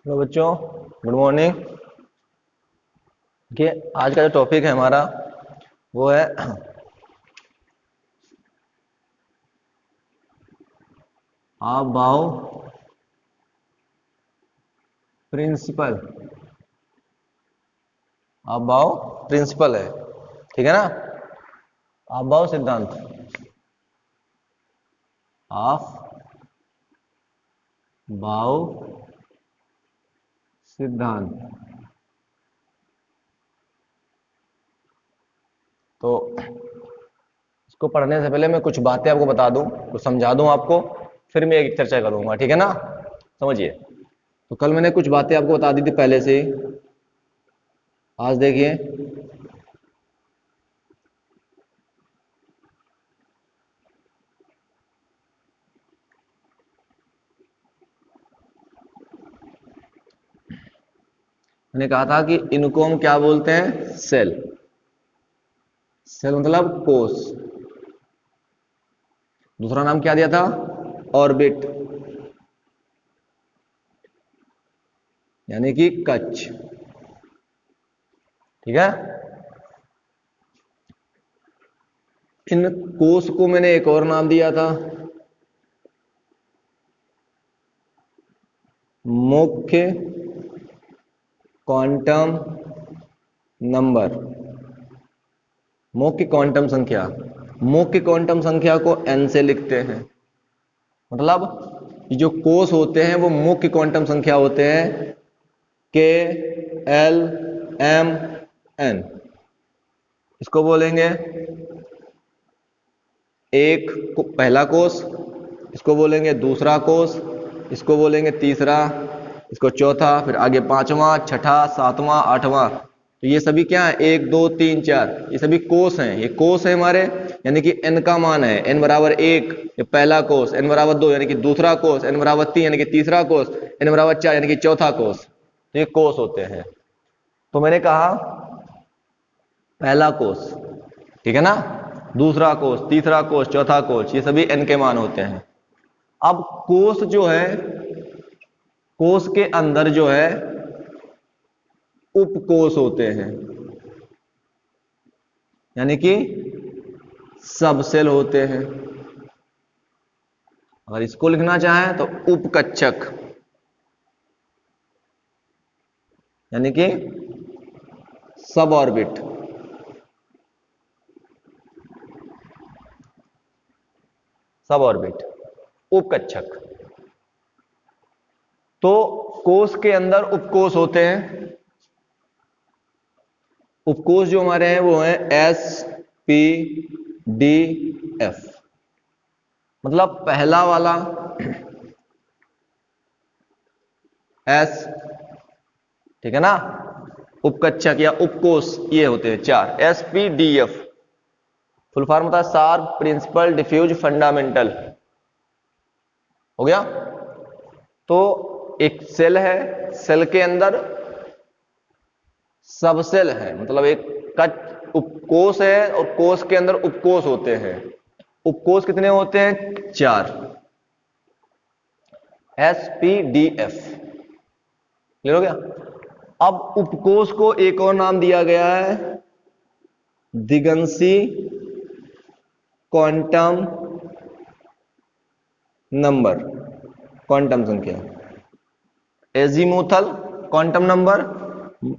Hello बच्चों, good morning. देखिए, आज का जो टॉपिक है हमारा वो है अबाव प्रिंसिपल। अबाव प्रिंसिपल है, ठीक है ना। अबाव सिद्धांत ऑफ भाव सिद्धांत। तो इसको पढ़ने से पहले मैं कुछ बातें आपको बता दूं, कुछ समझा दूं आपको, फिर मैं एक चर्चा करूंगा, ठीक है ना। समझिए। तो कल मैंने कुछ बातें आपको बता दी थी पहले से ही। आज देखिए, मैंने कहा था कि इनको हम क्या बोलते हैं, सेल। सेल मतलब कोष। दूसरा नाम क्या दिया था, ऑर्बिट, यानी कि कक्ष, ठीक है। इन कोष को मैंने एक और नाम दिया था, मुख्य क्वांटम नंबर, मुख्य क्वांटम संख्या। मुख्य क्वांटम संख्या को n से लिखते हैं। मतलब ये जो कोष होते हैं वो मुख्य क्वांटम संख्या होते हैं, k, l, m, n। इसको बोलेंगे पहला कोष, इसको बोलेंगे दूसरा कोष, इसको बोलेंगे तीसरा, इसको चौथा, फिर आगे पांचवा, छठा, सातवां, आठवां। तो ये सभी क्या है, 1 2 3 4, ये सभी कोष हैं। ये कोष है हमारे, यानी कि n का मान है n बराबर 1, ये पहला कोष, n बराबर 2 यानी कि दूसरा कोष, n बराबर 3 यानी कि तीसरा कोष, n बराबर 4 यानी कि चौथा कोष। तो ये कोष होते हैं। तो मैंने कहा पहला कोष, ठीक है ना, दूसरा कोष, तीसरा कोष, चौथा कोष, ये सभी n के मान होते हैं। अब कोष जो है, कोष के अंदर जो है उपकोष होते हैं, यानी कि सब सेल होते हैं। अगर इसको लिखना चाहें तो उपकक्षक, यानी कि सब ऑर्बिट। सब ऑर्बिट, उपकक्षक। तो कोष के अंदर उपकोष होते हैं। उपकोष जो हमारे हैं वो हैं S, P, D, F। मतलब पहला वाला S, ठीक है ना, उपकक्षक या उपकोष ये होते हैं 4, S, P, D, F। Full form होता है शार्प, प्रिंसिपल, डिफ्यूज, फंडामेंटल। हो गया। तो एक सेल है, सेल के अंदर सब सेल है, मतलब एक उपकोष है और कोष के अंदर उपकोष होते हैं। उपकोष कितने होते हैं, 4, S, P, D, F। Clear हो गया। अब उपकोष को एक और नाम दिया गया है, दिगंशी क्वांटम नंबर, क्वांटम संख्या। एजीमुथल क्वांटम नंबर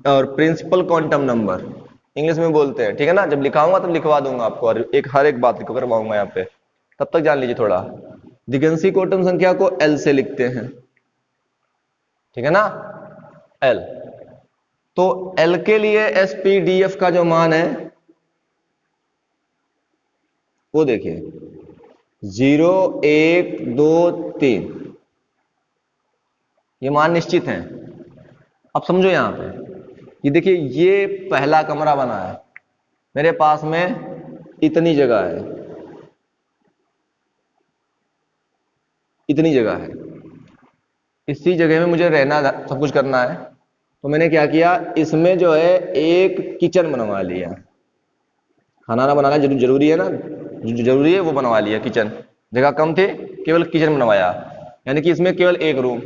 और प्रिंसिपल क्वांटम नंबर इंग्लिश में बोलते हैं, ठीक है ना। जब लिखाऊंगा तब लिखवा दूंगा आपको, और हर एक बात को करवाऊंगा यहाँ पे, तब तक जान लीजिए थोड़ा। दिगंशी क्वांटम संख्या को L से लिखते हैं, ठीक है ना, L। तो L के लिए SPDF का जो मान है वो देखिए 0 1 2 3, ये मान निश्चित हैं। अब समझो यहां पे, ये देखिए, ये पहला कमरा बना है, मेरे पास में इतनी जगह है, इतनी जगह है, इसी जगह में मुझे रहना, सब कुछ करना है। तो मैंने क्या किया, इसमें जो है एक किचन बनवा लिया। खाना ना बनाना जरूरी है ना, जो जरूरी है वो बनवा लिया किचन। जगह कम थी, केवल किचन बनवाया, यानी कि इसमें केवल एक रूम।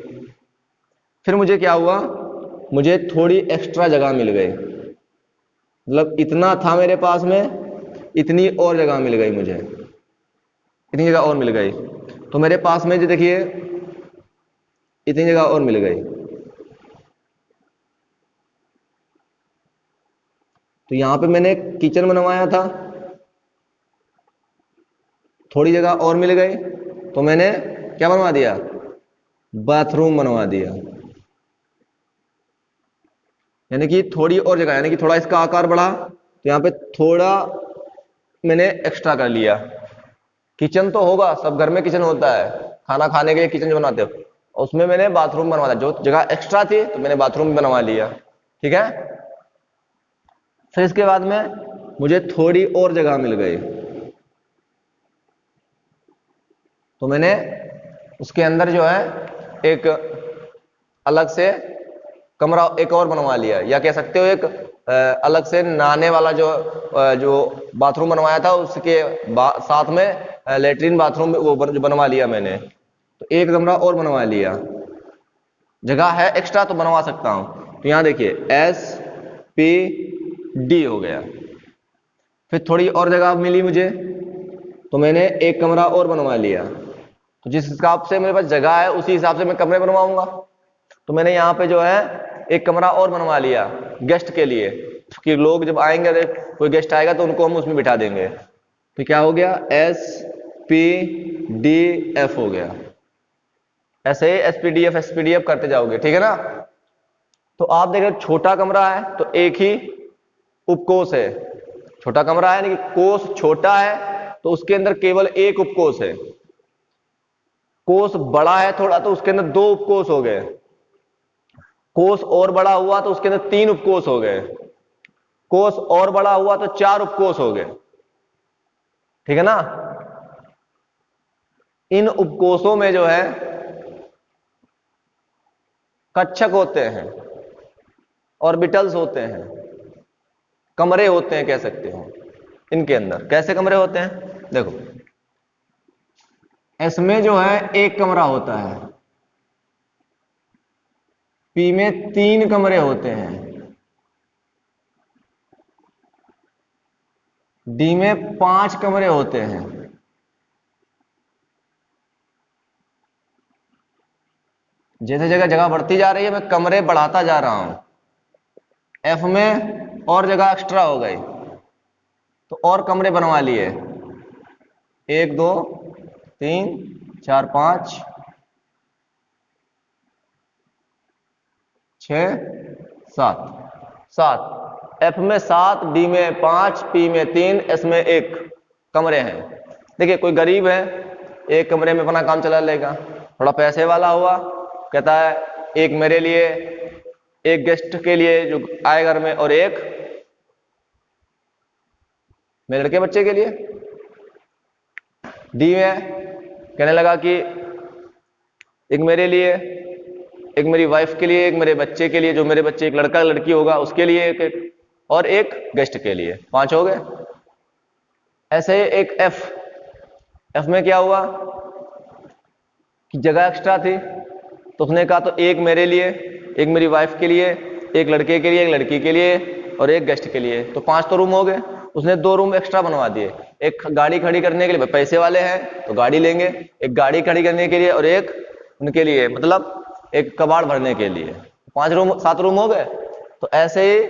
फिर मुझे क्या हुआ, मुझे थोड़ी एक्स्ट्रा जगह मिल गई, मतलब इतना था मेरे पास में, इतनी और जगह मिल गई मुझे, इतनी जगह और मिल गई। तो मेरे पास में जो देखिए इतनी जगह और मिल गई। तो यहां पे मैंने किचन बनवाया था, थोड़ी जगह और मिल गई, तो मैंने क्या बनवा दिया, बाथरूम बनवा दिया। यानी कि थोड़ी और जगह, यानी कि थोड़ा इसका आकार बढ़ा, तो यहां पे थोड़ा मैंने एक्स्ट्रा कर लिया। किचन तो होगा, सब घर में किचन होता है, खाना खाने के लिए किचन जो बनाते हो, उसमें मैंने बाथरूम बनवा दिया। जो जगह एक्स्ट्रा थी तो मैंने बाथरूम बनवा लिया, ठीक है। फिर इसके बाद में मुझे थोड़ी और जगह मिल गई, तो मैंने उसके अंदर जो है एक अलग से कमरा एक और बनवा लिया, या कह सकते हो एक अलग से नहाने वाला जो बाथरूम बनवाया था उसके साथ में लेटरिन बाथरूम वो बनवा लिया मैंने। तो एक कमरा और बनवा लिया, जगह है एक्स्ट्रा तो बनवा सकता हूं। तो यहां देखिए SPD हो गया। फिर थोड़ी और जगह मिली मुझे, तो मैंने एक कमरा और बनवा लिया। तो जिस हिसाब से मेरे पास जगह है उसी हिसाब से मैं कमरे बनवाऊंगा। तो मैंने यहाँ पे जो है एक कमरा और बनवा लिया गेस्ट के लिए, कि लोग जब आएंगे, कोई गेस्ट आएगा तो उनको हम उसमें बिठा देंगे। तो क्या हो गया, SPDF हो गया। ऐसे ही SPDF करते जाओगे, ठीक है ना। तो आप देख रहे छोटा कमरा है तो एक ही उपकोष है, छोटा कमरा है यानी कि कोष छोटा है तो उसके अंदर केवल एक उपकोष है। कोष बड़ा है थोड़ा तो उसके अंदर दो उपकोष हो गए। कोष और बड़ा हुआ तो उसके अंदर तीन उपकोष हो गए। कोष और बड़ा हुआ तो चार उपकोष हो गए, ठीक है ना। इन उपकोषों में जो है कक्षक होते हैं, ऑर्बिटल्स होते हैं, कमरे होते हैं कह सकते हो। इनके अंदर कैसे कमरे होते हैं, देखो इसमें जो है एक कमरा होता है, P में तीन कमरे होते हैं, D में 5 कमरे होते हैं, जैसे जगह जगह बढ़ती जा रही है मैं कमरे बढ़ाता जा रहा हूं। F में और जगह एक्स्ट्रा हो गई तो और कमरे बनवा लिए, 1 2 3 4 5 6 7 F में 7, D में 5, P में 3, S में 1 कमरे हैं। देखिए कोई गरीब है एक कमरे में अपना काम चला लेगा, थोड़ा पैसे वाला हुआ कहता है एक मेरे लिए, एक गेस्ट के लिए जो आए घर में, और एक मेरे लड़के बच्चे के लिए। डी में कहने लगा कि एक मेरे लिए, एक मेरी वाइफ के लिए, एक मेरे बच्चे के लिए, जो मेरे बच्चे एक लड़का लड़की होगा उसके लिए एक, और एक गेस्ट के लिए, 5 हो गए। ऐसे एक एफ में क्या हुआ कि जगह एक्स्ट्रा थी तो उसने कहा तो एक मेरे लिए, एक मेरी वाइफ के लिए, एक लड़के के लिए, एक लड़की के लिए, और एक गेस्ट के लिए। तो 5 तो रूम हो गए। उसने 2 रूम एक्स्ट्रा बनवा दिए, एक गाड़ी खड़ी करने के लिए, पैसे वाले हैं तो गाड़ी लेंगे, एक गाड़ी खड़ी करने के लिए और एक उनके लिए, मतलब एक कबाड़ भरने के लिए। 5 रूम 7 रूम हो गए। तो ऐसे ही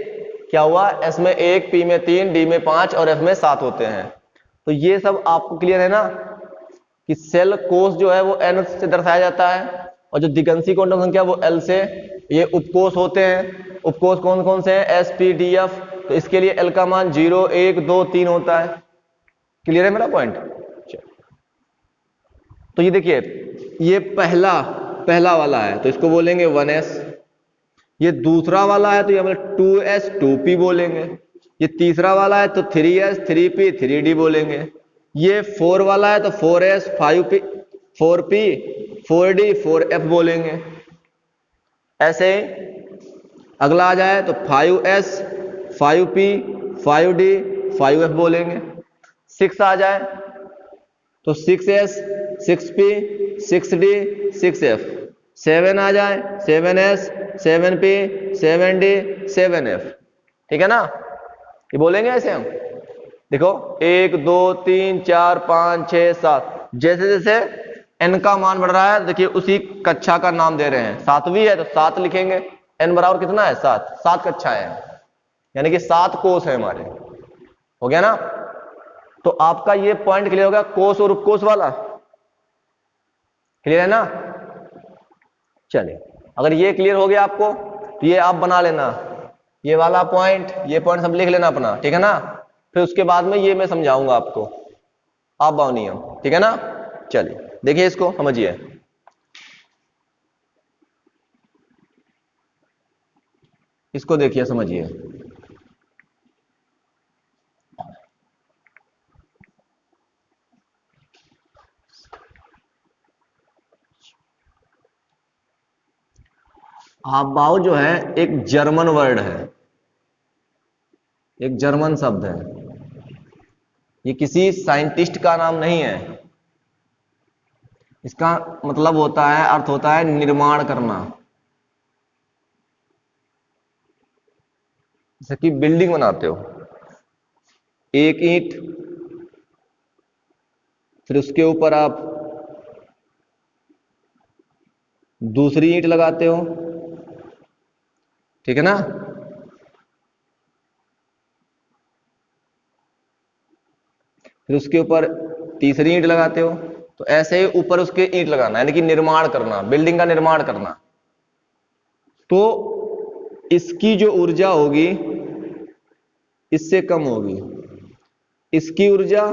क्या हुआ, एस में 1, पी में 3, डी में 5 और एफ में 7 होते हैं। तो ये सब आपको क्लियर है ना कि सेल कोष जो है वो एन से दर्शाया जाता है और जो दिगंशी क्वांटम संख्या वो एल से। ये उपकोष होते हैं, उपकोष कौन कौन से हैं, एस पी डी एफ। तो इसके लिए एल का मान 0 1 2 3 होता है। क्लियर है मेरा पॉइंट। तो ये देखिए ये पहला वाला है तो इसको बोलेंगे 1s। ये दूसरा वाला है तो ये हम 2s 2p बोलेंगे। ये तीसरा वाला है तो 3s 3p 3d बोलेंगे। ये 4 वाला है तो 4s 5p 4p 4d 4f बोलेंगे। ऐसे अगला आ जाए तो 5s 5p 5d 5f बोलेंगे। 6 आ जाए तो 6s 6p 6d 6f। 7 आ जाए, 7s, 7p, 7d, 7f, ठीक है ना। ये बोलेंगे ऐसे हम, देखो 1 2 3 4 5 6 7, जैसे जैसे n का मान बढ़ रहा है, देखिए उसी कक्षा का नाम दे रहे हैं। 7वीं है तो 7 लिखेंगे, n बराबर कितना है 7, 7 कक्षा है, यानी कि 7 कोष है हमारे, हो गया ना। तो आपका ये पॉइंट क्लियर हो गया, कोष और उपकोष वाला, क्लियर है ना। चलिए, अगर ये क्लियर हो गया आपको तो ये आप बना लेना, ये वाला पॉइंट, ये पॉइंट सब लिख लेना अपना, ठीक है ना। फिर उसके बाद में ये मैं समझाऊंगा आपको आप बाउ नियम, ठीक है ना। चलिए देखिए, इसको समझिए, इसको देखिए समझिए। आबाउ जो है एक जर्मन वर्ड है, एक जर्मन शब्द है, ये किसी साइंटिस्ट का नाम नहीं है। इसका मतलब होता है, अर्थ होता है निर्माण करना, जैसे कि बिल्डिंग बनाते हो, एक ईंट, फिर उसके ऊपर आप दूसरी ईंट लगाते हो, ठीक है ना। फिर उसके ऊपर तीसरी ईंट लगाते हो, तो ऐसे ही ऊपर उसके ईंट लगाना, यानी कि निर्माण करना, बिल्डिंग का निर्माण करना। तो इसकी जो ऊर्जा होगी इससे कम होगी, इसकी ऊर्जा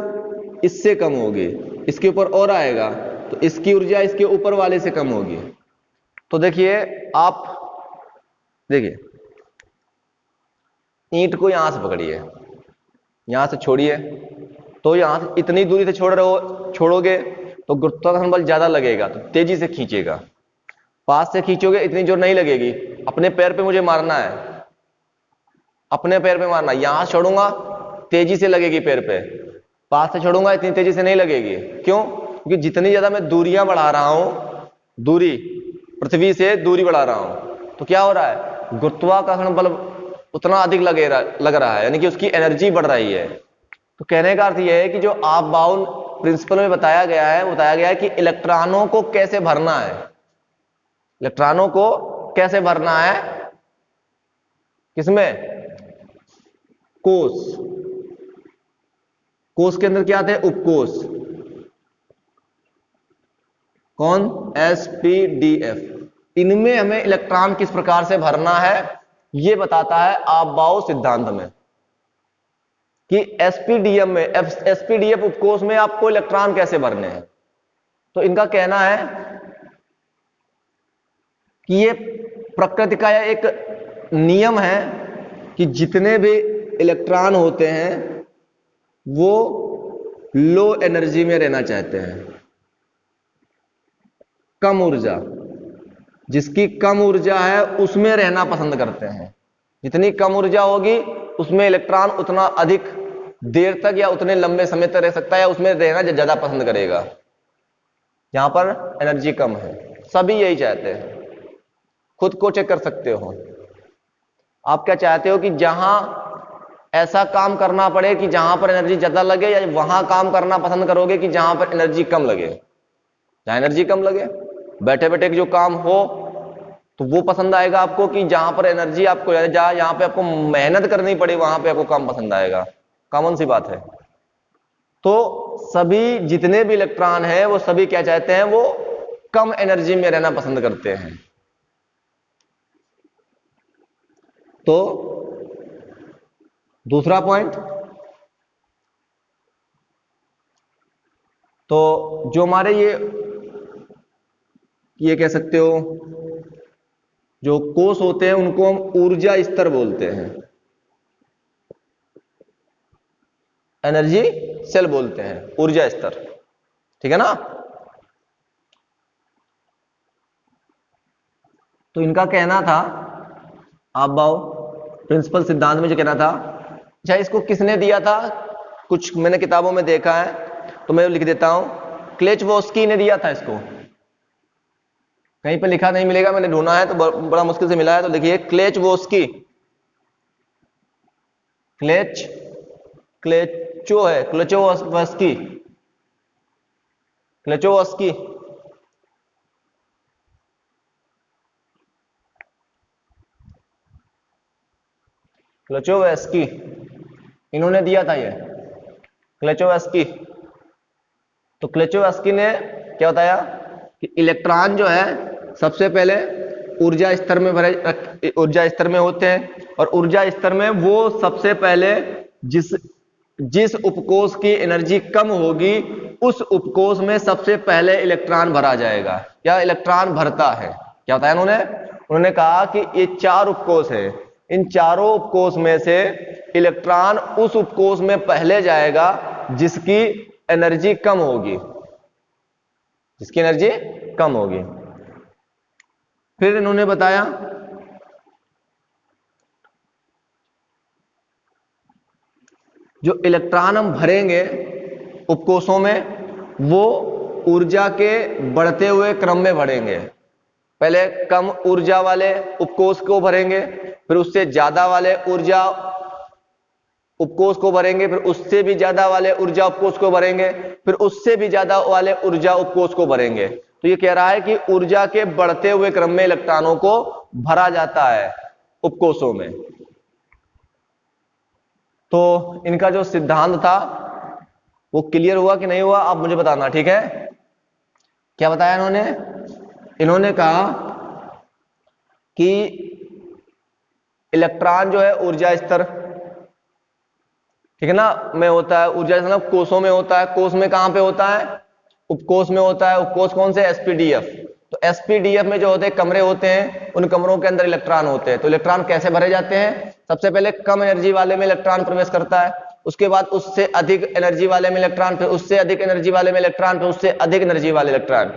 इससे कम होगी, इसके ऊपर और आएगा तो इसकी ऊर्जा इसके ऊपर वाले से कम होगी। तो देखिए, आप देखिए, ईंट को यहां से पकड़िए, यहां से छोड़िए, तो यहां से इतनी दूरी से छोड़ोगे तो गुरुत्वाकर्षण बल ज्यादा लगेगा, तो तेजी से खींचेगा। पास से खींचोगे इतनी जोर नहीं लगेगी। अपने पैर पे मुझे मारना है, अपने पैर पे मारना, यहां छोड़ूंगा तेजी से लगेगी पैर पे, पास से छोड़ूंगा इतनी तेजी से नहीं लगेगी। क्यों? क्योंकि जितनी ज्यादा मैं दूरियां बढ़ा रहा हूं, दूरी पृथ्वी से दूरी बढ़ा रहा हूं, तो क्या हो रहा है, गुरुत्वाकर्षण बल उतना अधिक लग रहा है, यानी कि उसकी एनर्जी बढ़ रही है। तो कहने का अर्थ यह है कि जो आप बाउंड प्रिंसिपल में बताया गया है कि इलेक्ट्रॉनों को कैसे भरना है, इलेक्ट्रॉनों को कैसे भरना है, किसमें, कोष, कोष के अंदर क्या आते हैं, उपकोष, कौन, SPDF, इनमें हमें इलेक्ट्रॉन किस प्रकार से भरना है यह बताता है आपबाउ सिद्धांत में, कि एसपीडीएफ में, एसपीडीएफ उपकोष में आपको इलेक्ट्रॉन कैसे भरने हैं। तो इनका कहना है कि ये प्रकृति का एक नियम है कि जितने भी इलेक्ट्रॉन होते हैं वो लो एनर्जी में रहना चाहते हैं, कम ऊर्जा, जिसकी कम ऊर्जा है उसमें रहना पसंद करते हैं। जितनी कम ऊर्जा होगी उसमें इलेक्ट्रॉन उतना अधिक देर तक या उतने लंबे समय तक रह सकता है, या उसमें रहना ज्यादा पसंद करेगा जहां पर एनर्जी कम है। सभी यही चाहते हैं, खुद को चेक कर सकते हो। आप क्या चाहते हो कि जहां ऐसा काम करना पड़े कि जहां पर एनर्जी ज्यादा लगे, या वहां काम करना पसंद करोगे कि जहां पर एनर्जी कम लगे। जहां एनर्जी कम लगे, बैठे बैठे जो काम हो तो वो पसंद आएगा आपको, कि जहां पर एनर्जी आपको, जहां पे आपको मेहनत करनी पड़े वहां पे आपको काम पसंद आएगा। कॉमन सी बात है। तो सभी जितने भी इलेक्ट्रॉन हैं वो सभी क्या चाहते हैं, वो कम एनर्जी में रहना पसंद करते हैं। तो दूसरा पॉइंट, तो जो हमारे ये कह सकते हो जो कोष होते हैं उनको हम ऊर्जा स्तर बोलते हैं, एनर्जी सेल बोलते हैं, ऊर्जा स्तर, ठीक है ना। तो इनका कहना था, आपबाउ प्रिंसिपल सिद्धांत में जो कहना था, अच्छा इसको किसने दिया था, कुछ मैंने किताबों में देखा है तो मैं लिख देता हूं, क्लेचवोस्की ने दिया था इसको, कहीं पे लिखा नहीं मिलेगा, मैंने ढूंढा है तो बड़ा मुश्किल से मिला है। तो देखिए क्लेचवोस्की, क्लेचो है, क्लेचोवस्की, क्लेचोवस्की, क्लेचोवस्की, इन्होंने दिया था ये, क्लेचोवस्की। तो क्लेचोवस्की ने क्या बताया कि इलेक्ट्रॉन जो है सबसे पहले ऊर्जा स्तर में ऊर्जा स्तर में होते हैं, और ऊर्जा स्तर में वो सबसे पहले जिस जिस उपकोष की एनर्जी कम होगी उस उपकोष में सबसे पहले इलेक्ट्रॉन भरा जाएगा, या इलेक्ट्रॉन भरता है। क्या बताया उन्होंने? उन्होंने कहा कि ये 4 उपकोष है, इन चारों उपकोष में से इलेक्ट्रॉन उस उपकोष में पहले जाएगा जिसकी एनर्जी कम होगी, जिसकी एनर्जी कम होगी। फिर इन्होंने बताया जो इलेक्ट्रॉन हम भरेंगे उपकोषों में वो ऊर्जा के बढ़ते हुए क्रम में भरेंगे। पहले कम ऊर्जा वाले उपकोष को भरेंगे, फिर उससे ज्यादा वाले ऊर्जा उपकोष को भरेंगे, फिर उससे भी ज्यादा वाले ऊर्जा उपकोष को भरेंगे, फिर उससे भी ज्यादा वाले ऊर्जा उपकोष को भरेंगे। तो ये कह रहा है कि ऊर्जा के बढ़ते हुए क्रम में इलेक्ट्रॉनों को भरा जाता है उपकोषों में। तो इनका जो सिद्धांत था वो क्लियर हुआ कि नहीं हुआ, आप मुझे बताना, ठीक है? क्या बताया इन्होंने? इन्होंने कहा कि इलेक्ट्रॉन जो है ऊर्जा स्तर, ठीक है ना, में होता है। ऊर्जा स्तर मतलब कोषों में होता है। कोष में कहां पे होता है? उपकोष में होता है। उपकोष कौन से? एसपीडीएफ। तो एसपीडीएफ में जो होते हैं कमरे होते हैं, उन कमरों के अंदर इलेक्ट्रॉन होते हैं। तो इलेक्ट्रॉन कैसे भरे जाते हैं? सबसे पहले कम एनर्जी वाले में इलेक्ट्रॉन प्रवेश करता है, उसके बाद उससे अधिक एनर्जी वाले में इलेक्ट्रॉन, फिर उससे अधिक एनर्जी वाले में इलेक्ट्रॉन, फिर उससे अधिक एनर्जी वाले इलेक्ट्रॉन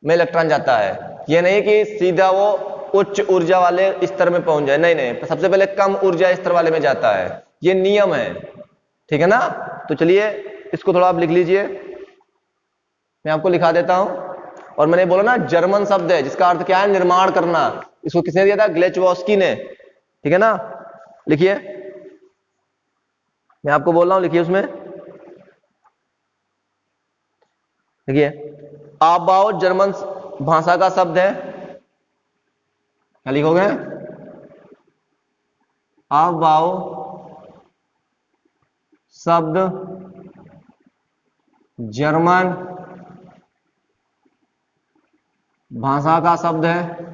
में इलेक्ट्रॉन जाता है। यह नहीं कि सीधा वो उच्च ऊर्जा वाले स्तर में पहुंच जाए, नहीं नहीं, सबसे पहले कम ऊर्जा स्तर वाले में जाता है। ये नियम है, ठीक है ना? तो चलिए इसको थोड़ा आप लिख लीजिए, मैं आपको लिखा देता हूं। और मैंने बोला ना जर्मन शब्द है जिसका अर्थ क्या है? निर्माण करना। इसको किसने दिया था? ग्लेचवोस्की ने, ठीक है ना? लिखिए, मैं आपको बोल रहा हूं, लिखिए उसमें, देखिए आबाओ जर्मन भाषा का शब्द है। क्या लिखोगे? आबाओ शब्द जर्मन भाषा का शब्द है,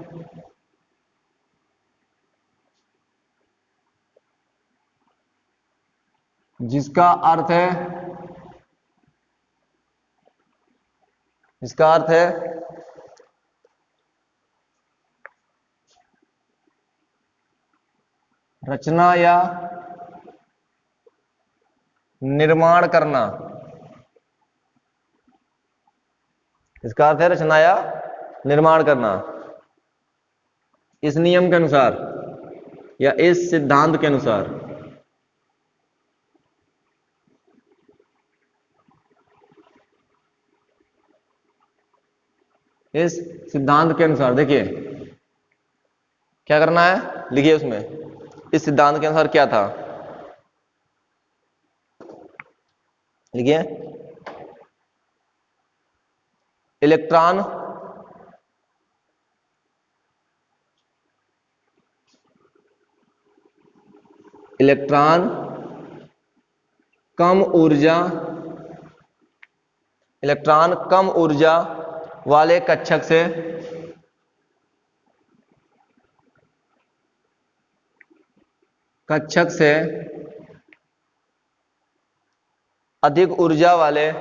जिसका अर्थ है, इसका अर्थ है रचना या निर्माण करना। इसका अर्थ है रचना या निर्माण करना। इस नियम के अनुसार या इस सिद्धांत के अनुसार, इस सिद्धांत के अनुसार देखिए क्या करना है, लिखिए उसमें, इस सिद्धांत के अनुसार क्या था, लिखिए, इलेक्ट्रॉन इलेक्ट्रॉन कम ऊर्जा इलेक्ट्रॉन कम ऊर्जा वाले कक्षक से अधिक ऊर्जा वाले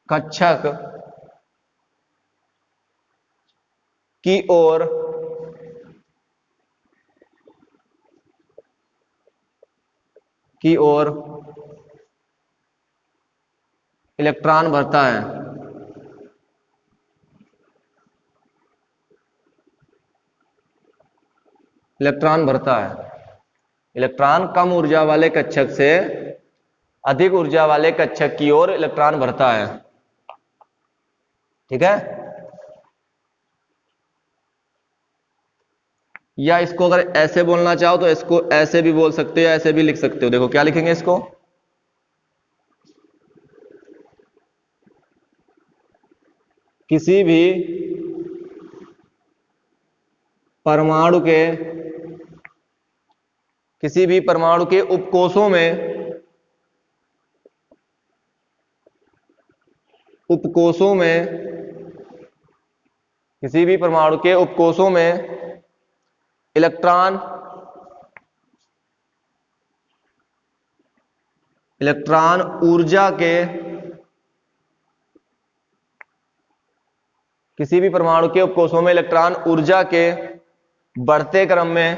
कक्षक की ओर इलेक्ट्रॉन भरता है। इलेक्ट्रॉन भरता है। इलेक्ट्रॉन कम ऊर्जा वाले कक्षक से अधिक ऊर्जा वाले कक्षक की ओर इलेक्ट्रॉन भरता है। ठीक है। या इसको अगर ऐसे बोलना चाहो तो इसको ऐसे भी बोल सकते हो, ऐसे भी लिख सकते हो। देखो क्या लिखेंगे इसको, किसी भी परमाणु के उपकोषों में इलेक्ट्रॉन ऊर्जा के, किसी भी परमाणु के उपकोषों में इलेक्ट्रॉन ऊर्जा के बढ़ते क्रम में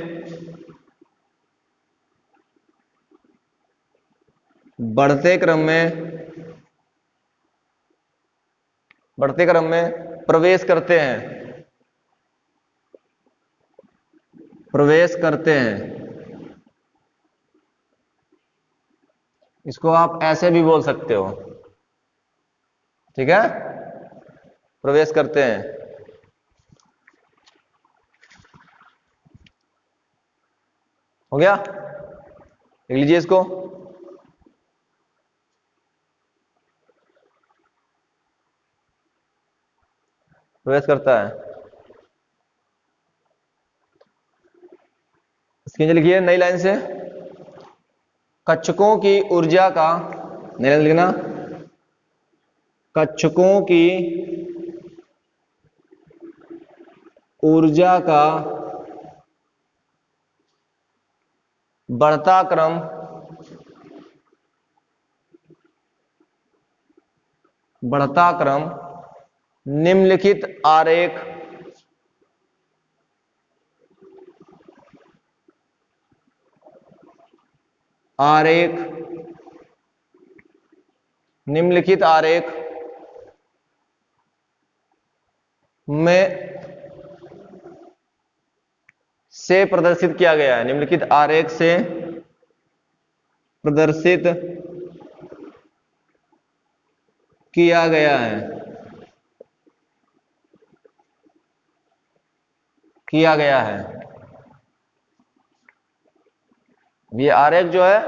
प्रवेश करते हैं। इसको आप ऐसे भी बोल सकते हो। ठीक है, प्रवेश करते हैं। हो गया, लिख लीजिए इसको। प्रवेश करता है। इसके नीचे लिखिए नई लाइन से, कक्षकों की ऊर्जा का, नई लाइन लिखना, कक्षकों की ऊर्जा का बढ़ता क्रम निम्नलिखित आरेख में से प्रदर्शित किया गया है। निम्नलिखित आरेख से प्रदर्शित किया गया है। ये आरेख जो है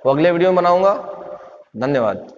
वो अगले वीडियो में बनाऊंगा। धन्यवाद।